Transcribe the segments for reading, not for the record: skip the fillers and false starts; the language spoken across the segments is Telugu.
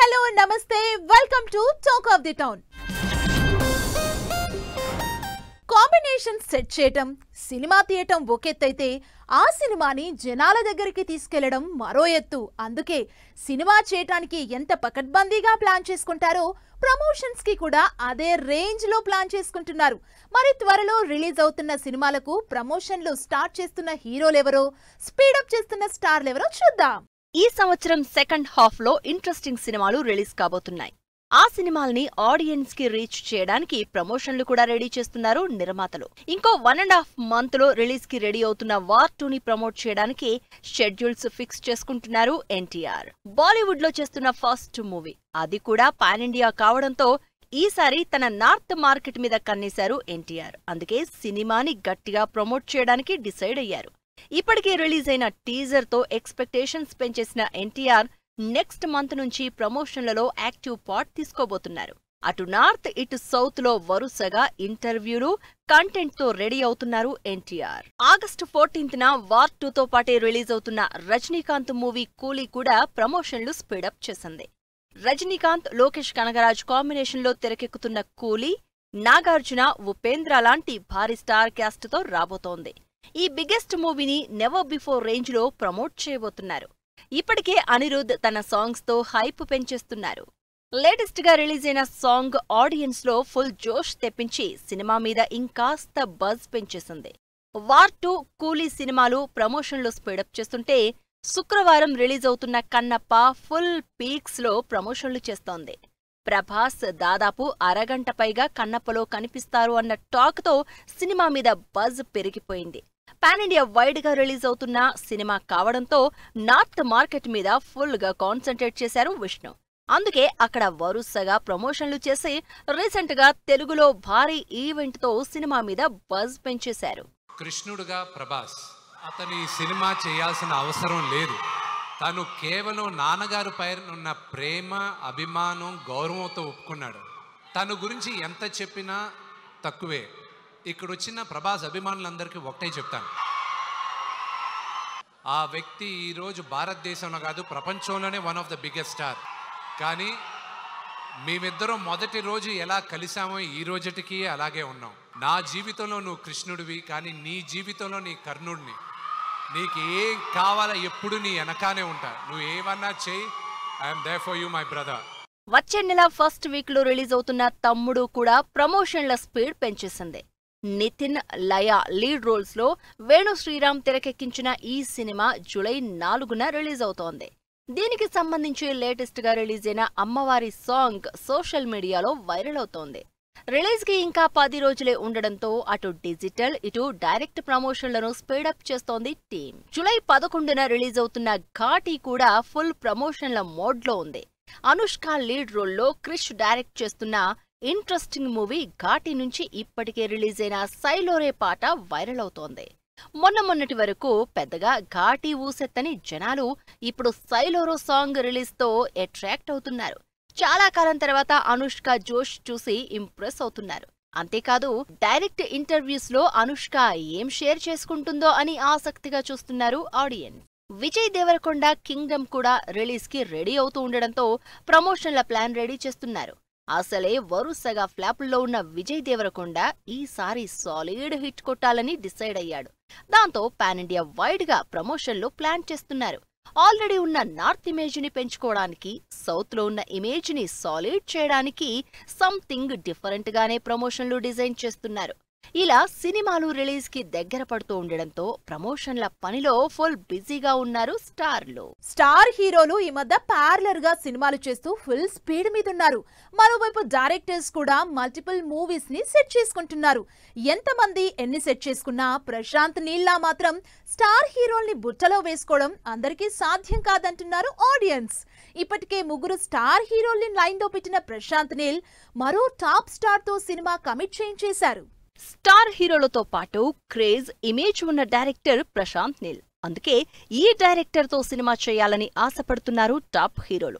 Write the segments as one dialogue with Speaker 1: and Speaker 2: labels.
Speaker 1: hello, namaste. Welcome to Talk of the Town. Combination set చేయటం, సినిమా తీయటం ఒకెత్తైతే ఆ సినిమాని జనాల దగ్గరికి తీసుకెళ్లడం మరో ఎత్తు. అందుకే సినిమా చేయటానికి ఎంత పకడ్బందీగా ప్లాన్ చేసుకుంటారో ప్రమోషన్స్ కి కూడా అదే రేంజ్ లో ప్లాన్ చేసుకుంటున్నారు. మరి త్వరలో రిలీజ్ అవుతున్న సినిమాలకు ప్రమోషన్లు స్టార్ట్ చేస్తున్న హీరోలెవరో, స్పీడప్ చేస్తున్న స్టార్లెవరో చూద్దాం.
Speaker 2: ఈ సంవత్సరం సెకండ్ హాఫ్ లో ఇంట్రెస్టింగ్ సినిమాలు రిలీజ్ కాబోతున్నాయి. ఆ సినిమాల్ని ఆడియన్స్ కి రీచ్ చేయడానికి ప్రమోషన్లు కూడా రెడీ చేస్తున్నారు నిర్మాతలు. ఇంకో 1.5 month లో రిలీజ్ కి రెడీ అవుతున్న వార్ 2 ని ప్రమోట్ చేయడానికి షెడ్యూల్స్ ఫిక్స్ చేసుకుంటున్నారు ఎన్టీఆర్. బాలీవుడ్ లో చేస్తున్న ఫస్ట్ మూవీ, అది కూడా పాన్ ఇండియా కావడంతో ఈసారి తన నార్త్ మార్కెట్ మీద కన్నేశారు ఎన్టీఆర్. అందుకే సినిమాని గట్టిగా ప్రమోట్ చేయడానికి డిసైడ్ అయ్యారు. ఇప్పటికే రిలీజ్ అయిన టీజర్ తో ఎక్స్పెక్టేషన్స్ పెంచేసిన ఎన్టీఆర్ నెక్స్ట్ మంత్ నుంచి ప్రమోషన్లలో యాక్టివ్ పార్ట్ తీసుకోబోతున్నారు. అటు నార్త్ ఇటు సౌత్ లో వరుసగా ఇంటర్వ్యూలు, కంటెంట్ తో రెడీ అవుతున్నారు ఎన్టీఆర్. ఆగస్టు 14న వార్ 2 తో పాటే రిలీజ్ అవుతున్న రజనీకాంత్ మూవీ కూలీ కూడా ప్రమోషన్లు స్పీడప్ చేసింది. రజనీకాంత్, లోకేష్ కనగరాజ్ కాంబినేషన్ లో తెరకెక్కుతున్న కూలీ నాగార్జున, ఉపేంద్ర లాంటి భారీ స్టార్ క్యాస్ట్ తో రాబోతోంది. ఈ బిగ్గెస్ట్ మూవీని నెవర్ బిఫోర్ రేంజ్ లో ప్రమోట్ చేయబోతున్నారు. ఇప్పటికే అనిరుద్ తన సాంగ్స్ తో హైప్ పెంచేస్తున్నారు. లేటెస్ట్ గా రిలీజ్ అయిన సాంగ్ ఆడియన్స్ లో ఫుల్ జోష్ తెప్పించి సినిమా మీద ఇంకాస్త బజ్ పెంచేసింది. వార్ 2, కూలీ సినిమాలు ప్రమోషన్లు స్పీడప్ చేస్తుంటే శుక్రవారం రిలీజ్ అవుతున్న కన్నప్ప ఫుల్ పీక్స్ లో ప్రమోషన్లు చేస్తోంది. ప్రభాస్ దాదాపు అరగంట పైగా కన్నప్పలో కనిపిస్తారు అన్న టాక్ తో సినిమా మీద బజ్ పెరిగిపోయింది. పాన్ ఇండియా వైడ్ గా రిలీజ్ అవుతున్న సినిమా కావడంతో నార్త్ మార్కెట్ మీద ఫుల్ గా కాన్సంట్రేట్ చేశారు విష్ణు. అందుకే అక్కడ వరుసగా ప్రమోషన్లు చేసి రీసెంట్ గా తెలుగులో భారీ ఈవెంట్ తో సినిమా మీద బజ్ పెంచేశారు.
Speaker 3: కృష్ణుడుగా ప్రభాస్ అతని సినిమా చేయాల్సిన అవసరం లేదు. తను కేవలం నాన్నగారు పైన ఉన్న ప్రేమ, అభిమానం, గౌరవంతో ఒప్పుకున్నాడు. తను గురించి ఎంత చెప్పినా తక్కువే. ఇక్కడ వచ్చిన ప్రభాస్ అభిమానులందరికీ ఒకటే చెప్తాను, ఆ వ్యక్తి ఈరోజు భారతదేశంలో కాదు ప్రపంచంలోనే one of the biggest star. కానీ మేమిద్దరం మొదటి రోజు ఎలా కలిసామో ఈ రోజుటికి అలాగే ఉన్నాం. నా జీవితంలో నువ్వు కృష్ణుడివి, కానీ నీ జీవితంలో నీ కర్ణుడిని. నీకు ఏం కావాలా ఎప్పుడు నీ వెనకానే ఉంటా. నువ్వు ఏమన్నా చెయ్యి, I'm there for you my brother.
Speaker 2: వచ్చే నెల ఫస్ట్ వీక్ లో రిలీజ్ అవుతున్న తమ్ముడు కూడా ప్రమోషన్ల స్పీడ్ పెంచేసింది. నితిన్, లయ లీడ్ రోల్స్ లో వేణు శ్రీరామ్ తెరకెక్కించిన ఈ సినిమా జూలై 4న రిలీజ్ అవుతోంది. దీనికి సంబంధించి లేటెస్ట్ గా రిలీజ్ అయిన అమ్మవారి సాంగ్ సోషల్ మీడియాలో వైరల్ అవుతోంది. రిలీజ్ కి ఇంకా 10 రోజులే ఉండడంతో అటు డిజిటల్, ఇటు డైరెక్ట్ ప్రమోషన్లను స్పీడప్ చేస్తోంది టీమ్. జూలై 11న రిలీజ్ అవుతున్న ఘాటీ కూడా ఫుల్ ప్రమోషన్ల మోడ్లో ఉంది. అనుష్క లీడ్ రోల్లో క్రిష్ డైరెక్ట్ చేస్తున్న ఇంట్రెస్టింగ్ మూవీ ఘాటీ నుంచి ఇప్పటికే రిలీజ్ అయిన సైలోరే పాట వైరల్ అవుతోంది. మొన్నటి వరకు పెద్దగా ఘాటీ ఊసెత్తని జనాలు ఇప్పుడు సైలోరో సాంగ్ రిలీజ్ తో అట్రాక్ట్ అవుతున్నారు. చాలా కాలం తర్వాత అనుష్క జోష్ చూసి ఇంప్రెస్ అవుతున్నారు. అంతేకాదు డైరెక్ట్ ఇంటర్వ్యూస్ లో అనుష్క ఏం షేర్ చేసుకుంటుందో అని ఆసక్తిగా చూస్తున్నారు ఆడియన్స్. విజయ్ దేవరకొండ కింగ్డమ్ కూడా రిలీజ్ కి రెడీ అవుతూ ఉండడంతో ప్రమోషన్ల ప్లాన్ రెడీ చేస్తున్నారు. అసలే వరుసగా ఫ్లాపుల్లో ఉన్న విజయ్ దేవరకొండ ఈసారి సాలిడ్ హిట్ కొట్టాలని డిసైడ్ అయ్యాడు. దాంతో పాన్ ఇండియా వైడ్ గా ప్రమోషన్లు ప్లాన్ చేస్తున్నారు. ఆల్రెడీ ఉన్న నార్త్ ఇమేజ్ ని పెంచుకోవడానికి, సౌత్ లో ఉన్న ఇమేజ్ ని సాలిడ్ చేయడానికి సంథింగ్ డిఫరెంట్ గానే ప్రమోషన్లు డిజైన్ చేస్తున్నారు. ఇలా సినిమాలు రిలీజ్ కి దగ్గర పడుతూ ఉండడంతో ప్రమోషన్ల పనిలో ఫుల్ బిజీగా ఉన్నారు స్టార్లు.
Speaker 1: స్టార్ హీరోలు ఈ మధ్య ప్యారలర్ గా సినిమాలు చేస్తూ ఫుల్ స్పీడ్ మీద ఉన్నారు. మరోవైపు డైరెక్టర్స్ కూడా మల్టిపుల్ మూవీస్ ని సెట్ చేసుకుంటున్నారు. ఎంతమంది ఎన్ని సెట్ చేసుకున్నా ప్రశాంత్ నీల్ లా మాత్రం స్టార్ హీరోల్ని బుట్టలో వేసుకోవడం అందరికీ సాధ్యం కాదంటున్నారు ఆడియన్స్. ఇప్పటికే 3 స్టార్ హీరోల్ని లైన్ లో పెట్టిన ప్రశాంత్ నీల్ మరో టాప్ స్టార్ తో సినిమా కమిట్ చేయించేశారు.
Speaker 2: స్టార్ హీరోలతో పాటు క్రేజ్, ఇమేజ్ ఉన్న డైరెక్టర్ ప్రశాంత్ నీల్. అందుకే ఈ డైరెక్టర్ తో సినిమా చేయాలని ఆశపడుతున్నారు టాప్ హీరోలు.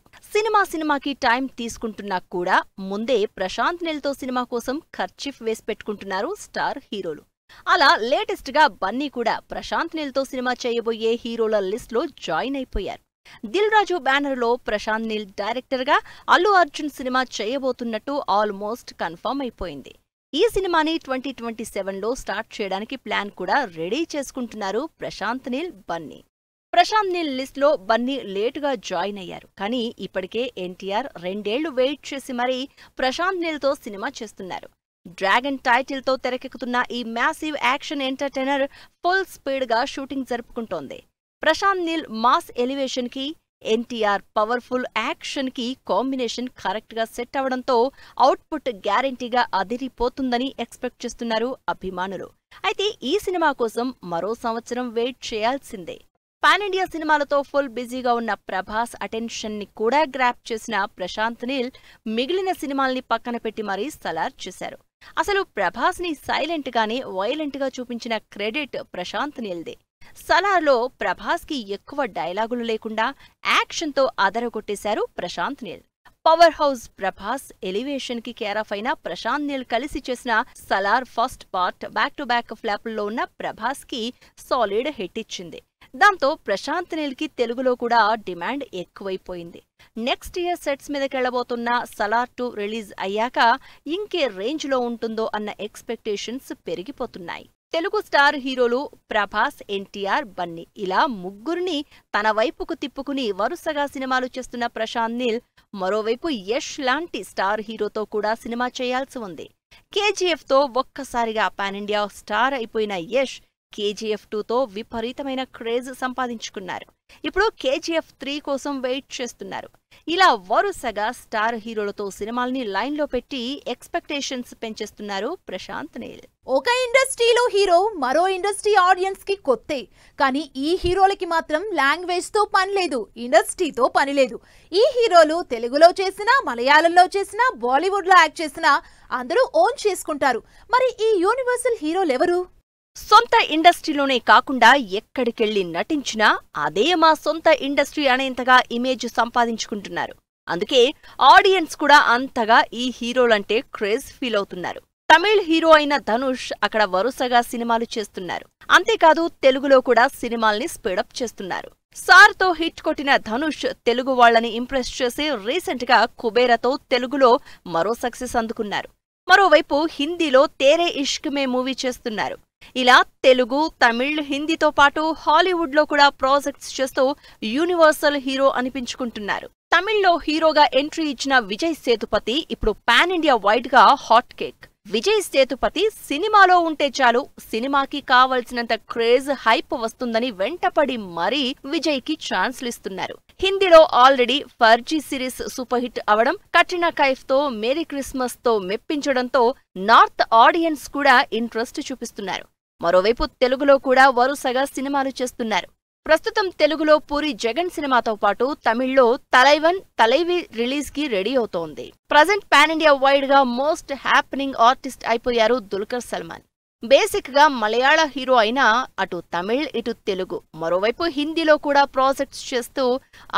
Speaker 2: సినిమాకి టైం తీసుకుంటున్నా కూడా ముందే ప్రశాంత్ నీల్ తో సినిమా కోసం ఖర్చీఫ్ వేసి పెట్టుకుంటున్నారు స్టార్ హీరోలు. అలా లేటెస్ట్ గా బన్నీ కూడా ప్రశాంత్ నీల్ తో సినిమా చేయబోయే హీరోల లిస్ట్ లో జాయిన్ అయిపోయారు. దిల్ రాజు బ్యానర్ లో ప్రశాంత్ నీల్ డైరెక్టర్ గా అల్లు అర్జున్ సినిమా చేయబోతున్నట్టు ఆల్మోస్ట్ కన్ఫర్మ్ అయిపోయింది. ఈ సినిమాని 2027లో స్టార్ట్ చేయడానికి ప్లాన్ కూడా రెడీ చేసుకుంటున్నారు ప్రశాంత్ నీల్, బన్నీ. ప్రశాంత్ నీల్ లిస్ట్ లో బన్నీ లేటుగా జాయిన్ అయ్యారు. కానీ ఇప్పటికే ఎన్టీఆర్ 2 ఏళ్లు వెయిట్ చేసి మరీ ప్రశాంత్ నీల్ తో సినిమా చేస్తున్నారు. డ్రాగన్ టైటిల్ తో తెరకెక్కుతున్న ఈ massive action entertainer full speed గా షూటింగ్ జరుపుకుంటోంది. ప్రశాంత్ నీల్ మాస్ ఎలివేషన్ కి, ఎన్టీఆర్ పవర్ఫుల్ యాక్షన్ కి కాంబినేషన్ కరెక్ట్ గా సెట్ అవడంతో అవుట్పుట్ గ్యారెంటీగా అదిరిపోతుందని ఎక్స్పెక్ట్ చేస్తున్నారు అభిమానులు. అయితే ఈ సినిమా కోసం మరో సంవత్సరం వెయిట్ చేయాల్సిందే. పాన్ ఇండియా సినిమాలతో ఫుల్ బిజీగా ఉన్న ప్రభాస్ అటెన్షన్ ని కూడా గ్రాప్ చేసిన ప్రశాంత్ నీల్ మిగిలిన సినిమాల్ని పక్కన పెట్టి మరీ సలార్ చేశారు. అసలు ప్రభాస్ ని సైలెంట్ గానే వైలెంట్ గా చూపించిన క్రెడిట్ ప్రశాంత్ నీల్దే. సలార్లో ప్రభాస్ కి ఎక్కువ డైలాగులు లేకుండా యాక్షన్ తో అదరగొట్టేశారు Prashanth Neel. Powerhouse Prabhas elevation కి కేరాఫ్ అయిన ప్రశాంత్ నీల్ కలిసి చేసిన Salaar first part back to back ఫ్లాపుల్లో ఉన్న ప్రభాస్ కి సాలిడ్ హిట్ ఇచ్చింది. దాంతో ప్రశాంత్ నీల్ కి తెలుగులో కూడా డిమాండ్ ఎక్కువైపోయింది. నెక్స్ట్ ఇయర్ సెట్స్ మీదకెళ్లబోతున్న సలార్ 2 రిలీజ్ అయ్యాక ఇంకే రేంజ్ లో ఉంటుందో అన్న ఎక్స్పెక్టేషన్స్ పెరిగిపోతున్నాయి. తెలుగు స్టార్ హీరోలు ప్రభాస్, ఎన్టీఆర్, బన్నీ ఇలా ముగ్గురిని తన వైపుకు తిప్పుకుని వరుసగా సినిమాలు చేస్తున్న ప్రశాంత్ నీల్ మరోవైపు యష్ లాంటి స్టార్ హీరోతో కూడా సినిమా చేయాల్సి ఉంది. కేజీఎఫ్ తో ఒక్కసారిగా పాన్ ఇండియా స్టార్ అయిపోయిన యష్ కేజీఎఫ్ 2తో విపరీతమైన క్రేజ్ సంపాదించుకున్నారు. ఇప్పుడు కేజీఎఫ్ 3 కోసం వెయిట్ చేస్తున్నారు. ఇలా వరుసగా స్టార్ హీరోలతో సినిమాల్ని లైన్ లో పెట్టి ఎక్స్పెక్టేషన్స్ పెంచేస్తున్నారు ప్రశాంత్ నీల్.
Speaker 1: ఒక ఇండస్ట్రీలో హీరో మరో ఇండస్ట్రీ ఆడియన్స్ కి కొత్తే, కానీ ఈ హీరోలకి మాత్రం లాంగ్వేజ్ తో పని లేదు, ఇండస్ట్రీతో పని లేదు. ఈ హీరోలు తెలుగులో చేసినా, మలయాళంలో చేసినా, బాలీవుడ్ లో యాక్ట్ చేసినా అందరూ ఓన్ చేసుకుంటారు. మరి ఈ యూనివర్సల్ హీరోలు ఎవరు?
Speaker 2: సొంత ఇండస్ట్రీలోనే కాకుండా ఎక్కడికెళ్లి నటించినా అదే మా సొంత ఇండస్ట్రీ అనేంతగా ఇమేజ్ సంపాదించుకుంటున్నారు. అందుకే ఆడియన్స్ కూడా అంతగా ఈ హీరోలంటే క్రేజ్ ఫీల్ అవుతున్నారు. తమిళ్ హీరో అయిన ధనుష్ అక్కడ వరుసగా సినిమాలు చేస్తున్నారు. అంతేకాదు తెలుగులో కూడా సినిమాల్ని స్పీడప్ చేస్తున్నారు. సార్తో హిట్ కొట్టిన ధనుష్ తెలుగు వాళ్లని ఇంప్రెస్ చేసి రీసెంట్ గా కుబేరాతో తెలుగులో మరో సక్సెస్ అందుకున్నారు. మరోవైపు హిందీలో తేరే ఇష్క్ మే మూవీ చేస్తున్నారు. ఇలా తెలుగు, తమిళ్, హిందీతో పాటు హాలీవుడ్ లో కూడా ప్రాజెక్ట్స్ చేస్తూ యూనివర్సల్ హీరో అనిపించుకుంటున్నారు. తమిళ్లో హీరోగా ఎంట్రీ ఇచ్చిన విజయ్ సేతుపతి ఇప్పుడు పాన్ ఇండియా వైడ్ గా హాట్ కేక్. విజయ్ సేతుపతి సినిమాలో ఉంటే చాలు సినిమాకి కావలసినంత క్రేజ్, హైప్ వస్తుందని వెంటపడి మరీ విజయ్ కి ఛాన్స్లిస్తున్నారు. హిందీలో already Farzi series super hit అవడం, కట్రినా కైఫ్ తో మేరీ క్రిస్మస్ తో మెప్పించడంతో నార్త్ ఆడియన్స్ కూడా ఇంట్రెస్ట్ చూపిస్తున్నారు. మరోవైపు తెలుగులో కూడా వరుసగా సినిమాలు చేస్తున్నారు. ప్రస్తుతం తెలుగులో పూరి జగన్ సినిమాతో పాటు తమిళ్లో తలైవన్, తలైవి రిలీజ్ కి రెడీ అవుతోంది. ప్రజెంట్ పాన్ ఇండియా వైడ్ గా మోస్ట్ హ్యాపెనింగ్ ఆర్టిస్ట్ అయిపోయారు దుల్కర్ సల్మాన్. బేసిక్ గా మలయాళ హీరో అయినా అటు తమిళ్, ఇటు తెలుగు, మరోవైపు హిందీలో కూడా ప్రాజెక్ట్స్ చేస్తూ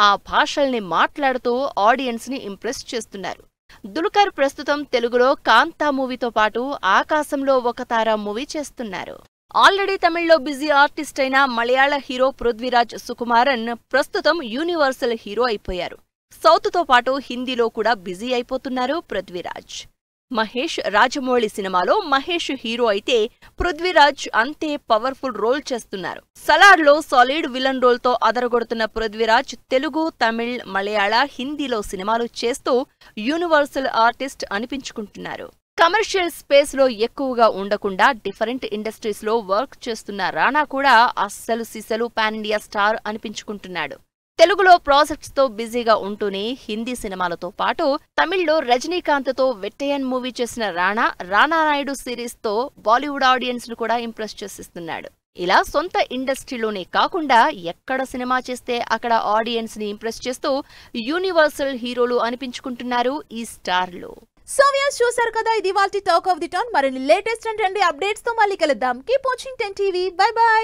Speaker 2: ఆ భాషల్ని మాట్లాడుతూ ఆడియన్స్ ని ఇంప్రెస్ చేస్తున్నారు. దుల్కర్ ప్రస్తుతం తెలుగులో కాంతా మూవీతో పాటు ఆకాశంలో ఒక తార మూవీ చేస్తున్నారు. ఆల్రెడీ తమిళ్లో బిజీ ఆర్టిస్ట్ అయిన మలయాళ హీరో పృథ్వీరాజ్ సుకుమారన్ ప్రస్తుతం యూనివర్సల్ హీరో అయిపోయారు. సౌత్ తో పాటు హిందీలో కూడా బిజీ అయిపోతున్నారు పృథ్వీరాజ్. మహేష్ రాజమౌళి సినిమాలో మహేష్ హీరో అయితే పృథ్వీరాజ్ అంతే పవర్ఫుల్ రోల్ చేస్తున్నారు. సలార్లో సాలిడ్ విలన్ రోల్ తో అదరగొడుతున్న పృథ్వీరాజ్ తెలుగు, తమిళ్, మలయాళ, హిందీలో సినిమాలు చేస్తూ యూనివర్సల్ ఆర్టిస్ట్ అనిపించుకుంటున్నారు. కమర్షియల్ స్పేస్ లో ఎక్కువగా ఉండకుండా డిఫరెంట్ ఇండస్ట్రీస్ లో వర్క్ చేస్తున్న రాణా కూడా అస్సలు సిసలు పాన్ ఇండియా స్టార్ అనిపించుకుంటున్నాడు. తెలుగులో ప్రాజెక్ట్స్ తో బిజీగా ఉంటూనే హిందీ సినిమాలతో పాటు తమిళ్లో రజనీకాంత్ తో వెట్టయన్ మూవీ చేసిన రాణా, రానా నాయుడు సిరీస్ తో బాలీవుడ్ ఆడియన్స్ ను కూడా ఇంప్రెస్ చేసిస్తున్నాడు. ఇలా సొంత ఇండస్ట్రీలోనే కాకుండా ఎక్కడ సినిమా చేస్తే అక్కడ ఆడియన్స్ ని ఇంప్రెస్ చేస్తూ యూనివర్సల్ హీరోలు అనిపించుకుంటున్నారు ఈ స్టార్లు.
Speaker 1: సో వ్యూయర్స్, చూసారు కదా, ఇది వాల్టి టాక్ ఆఫ్ ది టౌన్. మరిన్ని లేటెస్ట్ అండ్ ట్రెండీ అప్డేట్స్ తో మళ్ళీ కలుద్దాం. Keep watching 10 TV. By by.